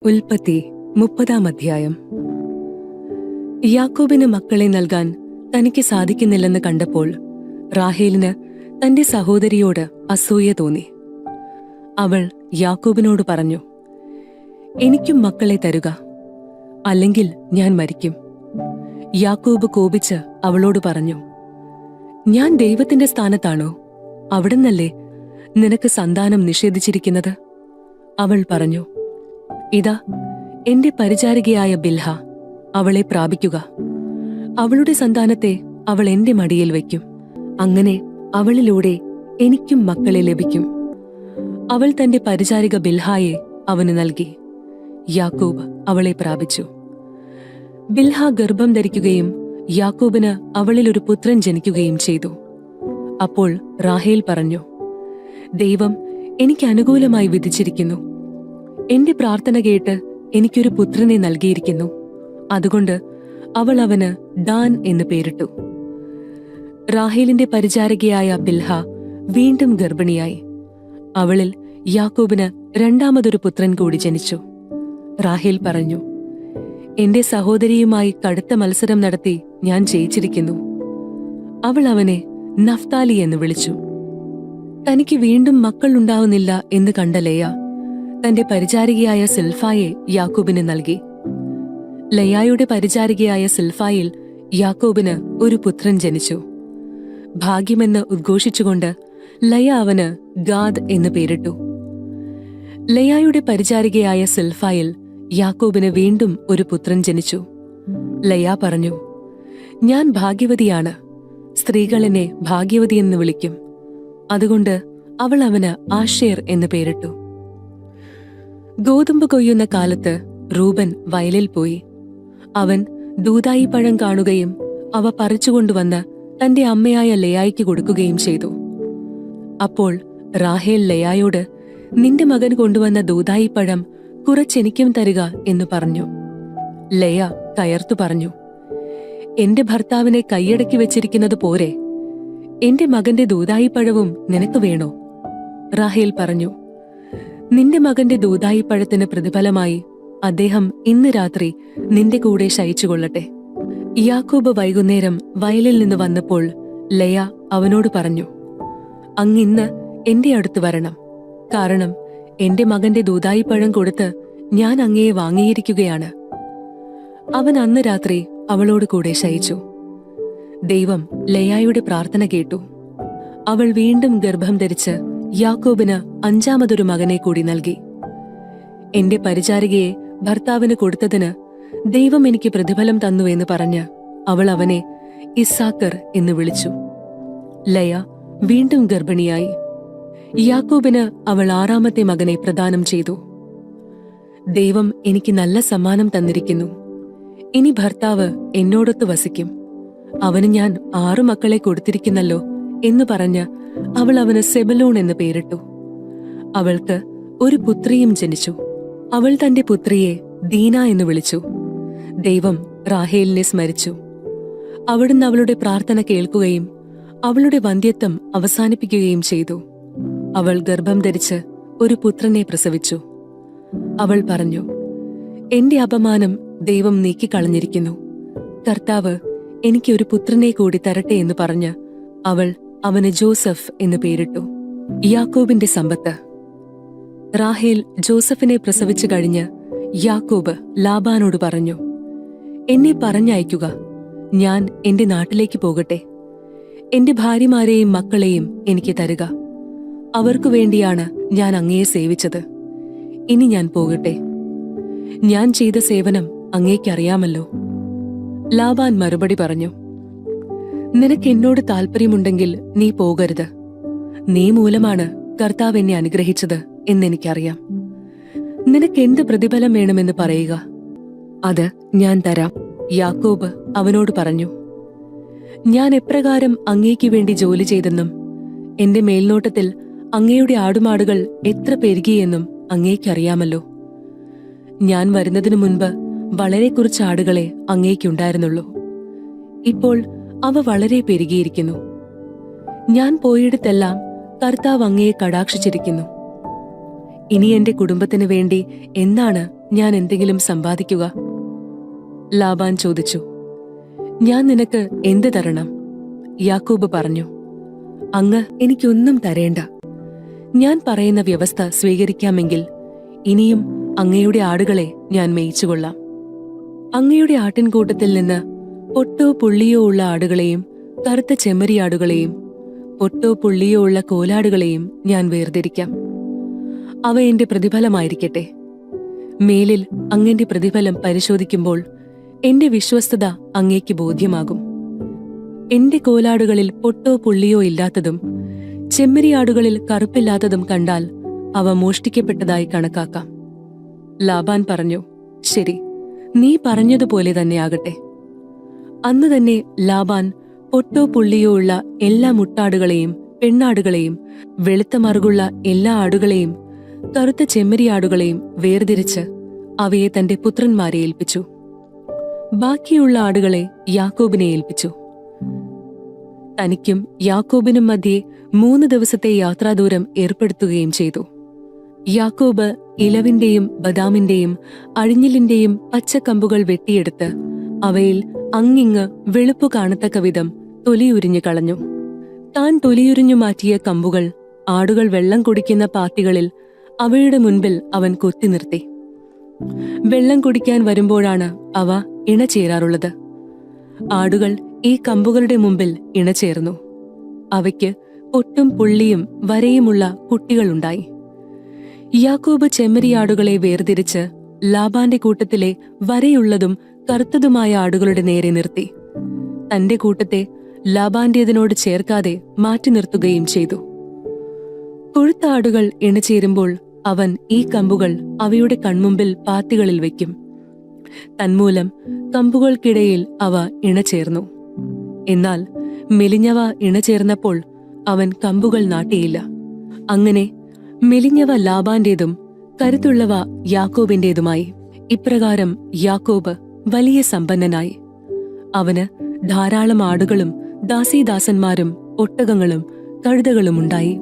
ഉൽപ്പത്തി 30-ാം അധ്യായം. യാക്കോബിന് മക്കളെ നൽകാൻ തനിക്ക് സാധിക്കുന്നില്ലെന്ന് കണ്ടപ്പോൾ റാഹേലിന് തന്റെ സഹോദരിയോട് അസൂയ തോന്നി. അവൾ യാക്കോബിനോട് പറഞ്ഞു, എനിക്കും മക്കളെ തരുക, അല്ലെങ്കിൽ ഞാൻ മരിക്കും. യാക്കോബ് കോപിച്ച് അവളോട് പറഞ്ഞു, ഞാൻ ദൈവത്തിന്റെ സ്ഥാനത്താണോ? അവിടുന്നല്ലേ നിനക്ക് സന്താനം നിഷേധിച്ചിരിക്കുന്നത്? അവൾ പറഞ്ഞു, ഇതാ എന്റെ പരിചാരികയായ ബിൽഹ, അവളെ പ്രാപിക്കുക. അവളുടെ സന്താനത്തെ അവൾ എന്റെ മടിയിൽ വയ്ക്കും. അങ്ങനെ അവളിലൂടെ എനിക്കും മക്കളെ ലഭിക്കും. അവൾ തന്റെ പരിചാരിക ബിൽഹായെ അവന് നൽകി. യാക്കോബ് അവളെ പ്രാപിച്ചു. ബിൽഹ ഗർഭം ധരിക്കുകയും യാക്കോബിന് അവളിലൊരു പുത്രൻ ജനിക്കുകയും ചെയ്തു. അപ്പോൾ റാഹേൽ പറഞ്ഞു, ദൈവം എനിക്ക് അനുകൂലമായി വിധിച്ചിരിക്കുന്നു. എന്റെ പ്രാർത്ഥന കേട്ട് എനിക്കൊരു പുത്രനെ നൽകിയിരിക്കുന്നു. അതുകൊണ്ട് അവൾ അവന് ഡാൻ എന്ന് പേരിട്ടു. റാഹേലിന്റെ പരിചാരകയായ ബിൽഹ വീണ്ടും ഗർഭിണിയായി. അവളിൽ യാക്കോബിന് രണ്ടാമതൊരു പുത്രൻ കൂടി ജനിച്ചു. റാഹേൽ പറഞ്ഞു, എന്റെ സഹോദരിയുമായി കടുത്ത മത്സരം നടത്തി ഞാൻ ജയിച്ചിരിക്കുന്നു. അവൾ അവനെ നഫ്താലി എന്ന് വിളിച്ചു. തനിക്ക് വീണ്ടും മക്കൾ ഉണ്ടാവുന്നില്ല എന്ന് കണ്ട ലേയ തന്റെ പരിചാരികയായ സിൽഫായെ യാക്കോബിന് നൽകി. ലയായുടെ പരിചാരികയായ സിൽഫായിൽ യാക്കോബിന് ഒരു പുത്രൻ ജനിച്ചു. ഭാഗ്യമെന്ന് ഉദ്ഘോഷിച്ചുകൊണ്ട് ലയ അവന് ഗാദ് എന്ന് പേരിട്ടു. ലയായുടെ പരിചാരികയായ സിൽഫായിൽ യാക്കോബിന് വീണ്ടും ഒരു പുത്രൻ ജനിച്ചു. ലയ പറഞ്ഞു, ഞാൻ ഭാഗ്യവതിയാണ്, സ്ത്രീകൾ എന്നെ ഭാഗ്യവതിയെന്ന് വിളിക്കും. അതുകൊണ്ട് അവൾ അവന് ആഷേർ എന്ന് പേരിട്ടു. ഗോതമ്പ് കൊയ്യുന്ന കാലത്ത് റൂബൻ വയലിൽ പോയി. അവൻ ദൂതായി പഴം കാണുകയും അവ പറിച്ചുകൊണ്ടുവന്ന് തന്റെ അമ്മയായ ലെയായ്ക്ക് കൊടുക്കുകയും ചെയ്തു. അപ്പോൾ റാഹേൽ ലെയായോട്, നിന്റെ മകൻ കൊണ്ടുവന്ന ദൂതായി പഴം കുറച്ചെനിക്കും തരിക എന്ന് പറഞ്ഞു. ലെയ കയർത്തു പറഞ്ഞു, എന്റെ ഭർത്താവിനെ കൈയടക്കി വെച്ചിരിക്കുന്നത് പോരെ, എന്റെ മകന്റെ ദൂതായി പഴവും നിനക്ക് വേണോ? റാഹേൽ പറഞ്ഞു, നിന്റെ മകന്റെ ദൂതായി പഴത്തിന് പ്രതിഫലമായി അദ്ദേഹം ഇന്ന് രാത്രി നിന്റെ കൂടെ ശയിച്ചുകൊള്ളട്ടെ. യാക്കോബ് വൈകുന്നേരം വയലിൽ നിന്ന് വന്നപ്പോൾ ലയ അവനോട് പറഞ്ഞു, അങ്ങിന്ന് എന്റെ അടുത്ത് വരണം, കാരണം എന്റെ മകന്റെ ദൂതായി പഴം കൊടുത്ത് ഞാൻ അങ്ങയെ വാങ്ങിയിരിക്കുകയാണ്. അവൻ അന്ന് രാത്രി അവളോട് കൂടെ ശയിച്ചു. ദൈവം ലയായുടെ പ്രാർത്ഥന കേട്ടു. അവൾ വീണ്ടും ഗർഭം ധരിച്ച് യാക്കോബിന് അഞ്ചാമതൊരു മകനെ കൂടി നൽകി. എന്റെ പരിചാരികയെ ഭർത്താവിന് കൊടുത്തതിന് ദൈവം എനിക്ക് പ്രതിഫലം തന്നു എന്ന് പറഞ്ഞ് അവൾ അവനെ ഇസ്സാക്കർ എന്ന് വിളിച്ചു. ലയ വീണ്ടും ഗർഭിണിയായി. യാക്കോബിന് അവൾ ആറാമത്തെ മകനെ പ്രദാനം ചെയ്തു. ദൈവം എനിക്ക് നല്ല സമ്മാനം തന്നിരിക്കുന്നു. ഇനി ഭർത്താവ് എന്നോടൊത്ത് വസിക്കും. അവന് ഞാൻ 6 മക്കളെ കൊടുത്തിരിക്കുന്നല്ലോ എന്ന് പറഞ്ഞ് അവൾ അവന് സെബലൂൺ എന്ന് പേരിട്ടു. അവൾക്ക് ഒരു പുത്രിയും ജനിച്ചു. അവൾ തന്റെ പുത്രിയെ ദീന എന്ന് വിളിച്ചു. ദൈവം റാഹേലിനെ സ്മരിച്ചു. അവിടുന്ന് അവളുടെ പ്രാർത്ഥന കേൾക്കുകയും അവളുടെ വന്ധ്യത്വം അവസാനിപ്പിക്കുകയും ചെയ്തു. അവൾ ഗർഭം ധരിച്ച് ഒരു പുത്രനെ പ്രസവിച്ചു. അവൾ പറഞ്ഞു, എന്റെ അപമാനം ദൈവം നീക്കിക്കളഞ്ഞിരിക്കുന്നു. കർത്താവ് എനിക്ക് ഒരു പുത്രനെ കൂടി തരട്ടെ എന്ന് പറഞ്ഞ് അവൾ അവന് ജോസഫ് എന്ന് പേരിട്ടു. യാക്കോബിന്റെ സമ്പത്ത്. റാഹേൽ ജോസഫിനെ പ്രസവിച്ചു കഴിഞ്ഞ് യാക്കോബ് ലാബാനോട് പറഞ്ഞു, എന്നെ പറഞ്ഞയക്കുക, ഞാൻ എന്റെ നാട്ടിലേക്ക് പോകട്ടെ. എന്റെ ഭാര്യമാരെയും മക്കളെയും എനിക്ക് തരുക. അവർക്കു വേണ്ടിയാണ് ഞാൻ അങ്ങയെ സേവിച്ചത്. ഇനി ഞാൻ പോകട്ടെ. ഞാൻ ചെയ്ത സേവനം അങ്ങേക്കറിയാമല്ലോ. ലാബാൻ മറുപടി പറഞ്ഞു, നിനക്ക് എന്നോട് താല്പര്യമുണ്ടെങ്കിൽ നീ പോകരുത്. നീ മൂലമാണ് കർത്താവ് എന്നെ അനുഗ്രഹിച്ചത് എന്നെനിക്കറിയാം. നിനക്ക് എന്ത് പ്രതിഫലം വേണമെന്ന് പറയുക, അത് ഞാൻ തരാം. യാക്കോബ് അവനോട് പറഞ്ഞു, ഞാൻ എപ്രകാരം അങ്ങേക്ക് വേണ്ടി ജോലി ചെയ്തെന്നും എന്റെ മേൽനോട്ടത്തിൽ അങ്ങയുടെ ആടുമാടുകൾ എത്ര പെരുകിയെന്നും അങ്ങേക്കറിയാമല്ലോ. ഞാൻ വരുന്നതിനു മുൻപ് വളരെ കുറച്ച് ആടുകളെ അങ്ങേക്കുണ്ടായിരുന്നുള്ളൂ. ഇപ്പോൾ അവ വളരെ പെരുകിയിരിക്കുന്നു. ഞാൻ പോയിടത്തെല്ലാം കർത്താവ് അങ്ങയെ കടാക്ഷിച്ചിരിക്കുന്നു. ഇനി എന്റെ കുടുംബത്തിന് വേണ്ടി എന്നാണ് ഞാൻ എന്തെങ്കിലും സമ്പാദിക്കുക? ലാബാൻ ചോദിച്ചു. ഞാൻ നിനക്ക് എന്ത് തരണം? യാക്കോബ് പറഞ്ഞു. അങ്ങ് എനിക്കൊന്നും തരേണ്ട. ഞാൻ പറയുന്ന വ്യവസ്ഥ സ്വീകരിക്കാമെങ്കിൽ ഇനിയും അങ്ങയുടെ ആടുകളെ ഞാൻ മേയിച്ചുകൊള്ളാം. അങ്ങയുടെ ആട്ടിൻകൂട്ടത്തിൽ നിന്ന് പൊട്ടോ പുള്ളിയോ ഉള്ള ആടുകളെയും കറുത്ത ചെമ്മരിയാടുകളെയും പൊട്ടോ പുള്ളിയോ ഉള്ള കോലാടുകളെയും ഞാൻ വേർതിരിക്കാം. അവ എന്റെ പ്രതിഫലമായിരിക്കട്ടെ. മേലിൽ അങ്ങന്റെ പ്രതിഫലം പരിശോധിക്കുമ്പോൾ എന്റെ വിശ്വസ്തത അങ്ങേക്ക് ബോധ്യമാകും. എന്റെ കോലാടുകളിൽ പൊട്ടോ പുള്ളിയോ ഇല്ലാത്തതും ചെമ്മരിയാടുകളിൽ കറുപ്പില്ലാത്തതും കണ്ടാൽ അവ മോഷ്ടിക്കപ്പെട്ടതായി കണക്കാക്കാം. ലാബാൻ പറഞ്ഞു, ശരി, നീ പറഞ്ഞതുപോലെ തന്നെയാകട്ടെ. അന്ന് തന്നെ ലാബാൻ പൊട്ടോ പുള്ളിയോ ഉള്ള എല്ലാ മുട്ടാടുകളെയും പെണ്ണാടുകളെയും വെളുത്ത മറുകുള്ള എല്ലാ ആടുകളെയും കറുത്ത ചെമ്മരിയാടുകളെയും വേർതിരിച്ച് അവയെ തന്റെ പുത്രന്മാരെ ഏൽപ്പിച്ചു. ബാക്കിയുള്ള ആടുകളെ യാക്കോബിനെ ഏൽപ്പിച്ചു. തനിക്കും യാക്കോബിനും മധ്യേ 3 ദിവസത്തെ യാത്രാദൂരം ഏർപ്പെടുത്തുകയും ചെയ്തു. യാക്കോബ് ഇലവിന്റെയും ബദാമിന്റെയും അഴിഞ്ഞിലിന്റെയും പച്ചക്കമ്പുകൾ വെട്ടിയെടുത്ത് അവയിൽ അങ്ങിങ്ങ് വെളുപ്പു കാണത്തക്ക വിധം തൊലിയുരിഞ്ഞു കളഞ്ഞു. താൻ തൊലിയുരിഞ്ഞു മാറ്റിയ കമ്പുകൾ ആടുകൾ വെള്ളം കുടിക്കുന്ന പാത്തികളിൽ അവയുടെ മുൻപിൽ അവൻ കൊത്തി നിർത്തി. വെള്ളം കുടിക്കാൻ വരുമ്പോഴാണ് അവ ഇണചേരാറുള്ളത്. ആടുകൾ ഈ കമ്പുകളുടെ മുമ്പിൽ ഇണചേർന്നു. അവയ്ക്ക് പൊട്ടും പുള്ളിയും വരയുമുള്ള കുട്ടികളുണ്ടായി. യാക്കോബ് ചെമ്മരിയാടുകളെ വേർതിരിച്ച് ലാബാന്റെ കൂട്ടത്തിലെ വരയുള്ളതും കറുത്തതുമായ ആടുകളുടെ നേരെ നിർത്തി. തന്റെ കൂട്ടത്തെ ലാബാന്റേതിനോട് ചേർക്കാതെ മാറ്റി നിർത്തുകയും ചെയ്തു. കൊഴുത്ത ആടുകൾ ഇണചേരുമ്പോൾ അവൻ ഈ കമ്പുകൾ അവയുടെ കൺമുമ്പിൽ പാത്തികളിൽ വയ്ക്കും. തന്മൂലം കമ്പുകൾക്കിടയിൽ അവ ഇണചേർന്നു. എന്നാൽ മെലിഞ്ഞവ ഇണചേർന്നപ്പോൾ അവൻ കമ്പുകൾ നാട്ടിയില്ല. അങ്ങനെ മെലിഞ്ഞവ ലാബാന്റേതും കരുത്തുള്ളവ യാക്കോബിന്റേതുമായി. ഇപ്രകാരം യാക്കോബ് വലിയ സമ്പന്നനായി. അവന് ധാരാളം ആടുകളും ദാസീദാസന്മാരും ഒട്ടകങ്ങളും കഴുതകളും ഉണ്ടായി.